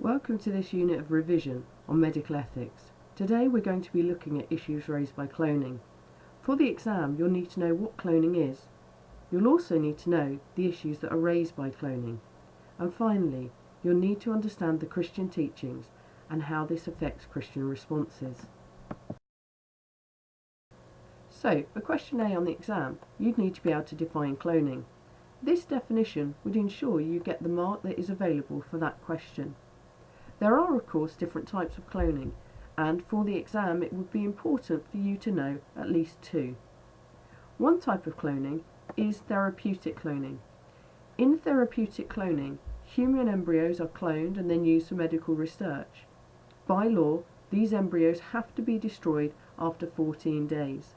Welcome to this unit of revision on medical ethics. Today we're going to be looking at issues raised by cloning. For the exam, you'll need to know what cloning is. You'll also need to know the issues that are raised by cloning. And finally, you'll need to understand the Christian teachings and how this affects Christian responses. So, for question A on the exam, you'd need to be able to define cloning. This definition would ensure you get the mark that is available for that question. There are, of course, different types of cloning, and for the exam it would be important for you to know at least two. One type of cloning is therapeutic cloning. In therapeutic cloning, human embryos are cloned and then used for medical research. By law, these embryos have to be destroyed after 14 days.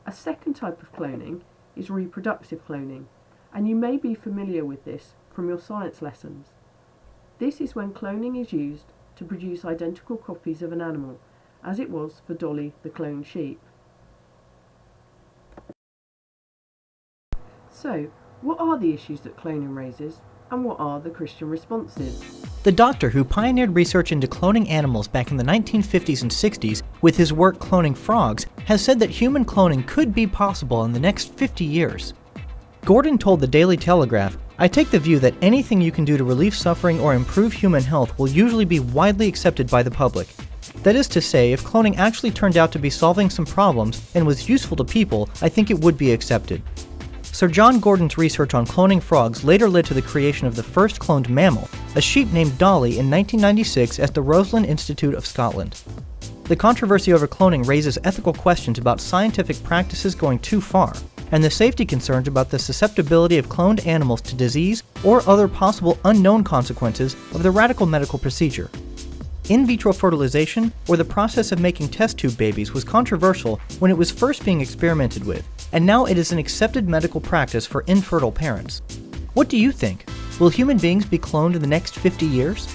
A second type of cloning is reproductive cloning, and you may be familiar with this from your science lessons. This is when cloning is used to produce identical copies of an animal, as it was for Dolly the cloned sheep. So, what are the issues that cloning raises, and what are the Christian responses? The doctor who pioneered research into cloning animals back in the 1950s and 60s with his work cloning frogs has said that human cloning could be possible in the next 50 years. Gordon told the Daily Telegraph, "I take the view that anything you can do to relieve suffering or improve human health will usually be widely accepted by the public. That is to say, if cloning actually turned out to be solving some problems and was useful to people, I think it would be accepted." Sir John Gordon's research on cloning frogs later led to the creation of the first cloned mammal, a sheep named Dolly, in 1996 at the Roslin Institute of Scotland. The controversy over cloning raises ethical questions about scientific practices going too far, and the safety concerns about the susceptibility of cloned animals to disease or other possible unknown consequences of the radical medical procedure. In vitro fertilization, or the process of making test tube babies, was controversial when it was first being experimented with, and now it is an accepted medical practice for infertile parents. What do you think? Will human beings be cloned in the next 50 years?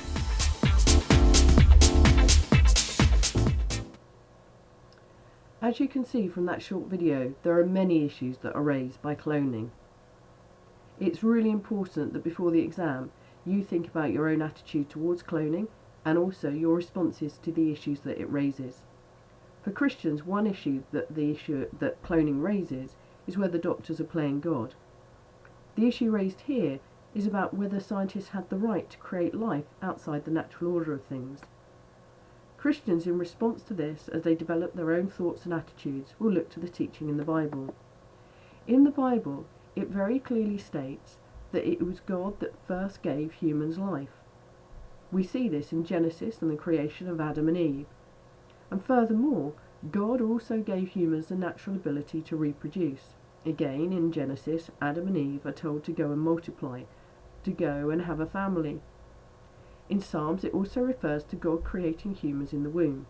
As you can see from that short video, there are many issues that are raised by cloning. It's really important that before the exam you think about your own attitude towards cloning and also your responses to the issues that it raises. For Christians, one issue that cloning raises is whether doctors are playing God. The issue raised here is about whether scientists had the right to create life outside the natural order of things. Christians, in response to this, as they develop their own thoughts and attitudes, will look to the teaching in the Bible. In the Bible, it very clearly states that it was God that first gave humans life. We see this in Genesis and the creation of Adam and Eve. And furthermore, God also gave humans the natural ability to reproduce. Again, in Genesis, Adam and Eve are told to go and multiply, to go and have a family. In Psalms, it also refers to God creating humans in the womb.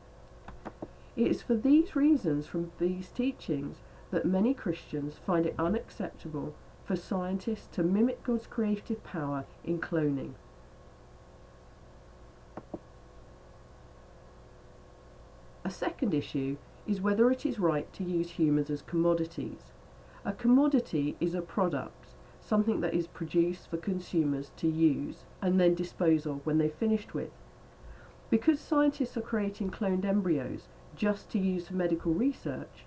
It is for these reasons from these teachings that many Christians find it unacceptable for scientists to mimic God's creative power in cloning. A second issue is whether it is right to use humans as commodities. A commodity is a product, something that is produced for consumers to use and then dispose of when they're finished with. Because scientists are creating cloned embryos just to use for medical research,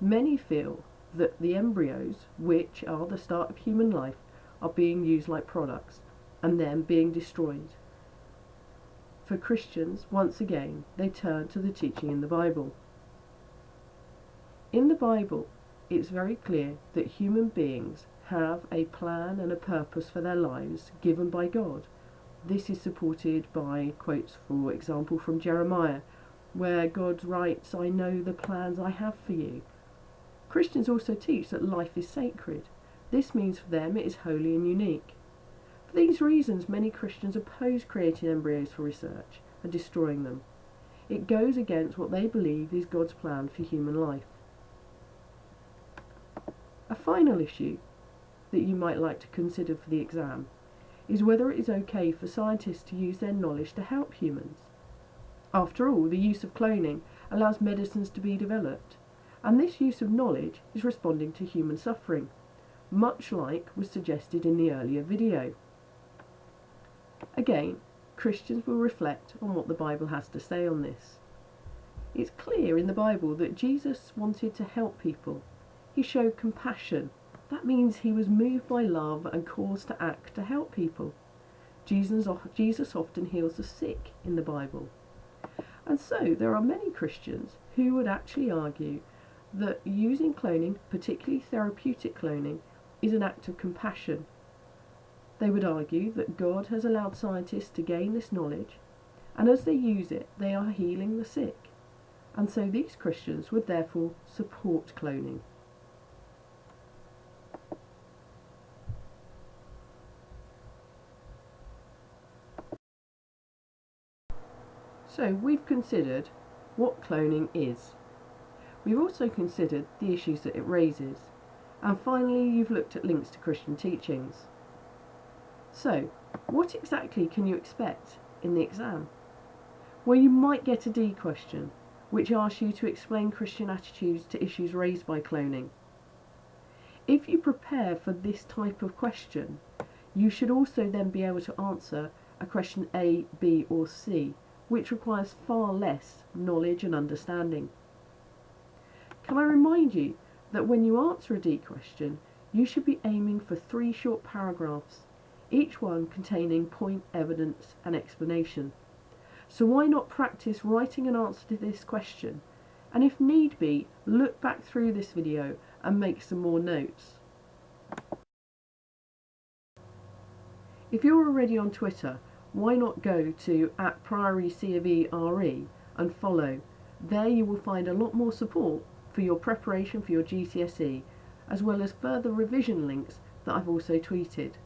many feel that the embryos, which are the start of human life, are being used like products and then being destroyed. For Christians, once again, they turn to the teaching in the Bible. In the Bible, it's very clear that human beings have a plan and a purpose for their lives given by God. This is supported by quotes, for example, from Jeremiah, where God writes, "I know the plans I have for you." Christians also teach that life is sacred. This means for them it is holy and unique. For these reasons, many Christians oppose creating embryos for research and destroying them. It goes against what they believe is God's plan for human life. A final issue that you might like to consider for the exam is whether it is okay for scientists to use their knowledge to help humans. After all, the use of cloning allows medicines to be developed, and this use of knowledge is responding to human suffering, much like was suggested in the earlier video. Again, Christians will reflect on what the Bible has to say on this. It's clear in the Bible that Jesus wanted to help people. He showed compassion. That means he was moved by love and caused to act to help people. Jesus often heals the sick in the Bible. And so there are many Christians who would actually argue that using cloning, particularly therapeutic cloning, is an act of compassion. They would argue that God has allowed scientists to gain this knowledge, and as they use it, they are healing the sick. And so these Christians would therefore support cloning. So we've considered what cloning is. We've also considered the issues that it raises. And finally, you've looked at links to Christian teachings. So, what exactly can you expect in the exam? Well, you might get a D question, which asks you to explain Christian attitudes to issues raised by cloning. If you prepare for this type of question, you should also then be able to answer a question A, B, or C, which requires far less knowledge and understanding. Can I remind you that when you answer a D question, you should be aiming for 3 short paragraphs, each one containing point, evidence, and explanation. So why not practice writing an answer to this question, and if need be, look back through this video and make some more notes. If you're already on Twitter, why not go to @PriorityCRE and follow. There you will find a lot more support for your preparation for your GCSE, as well as further revision links that I've also tweeted.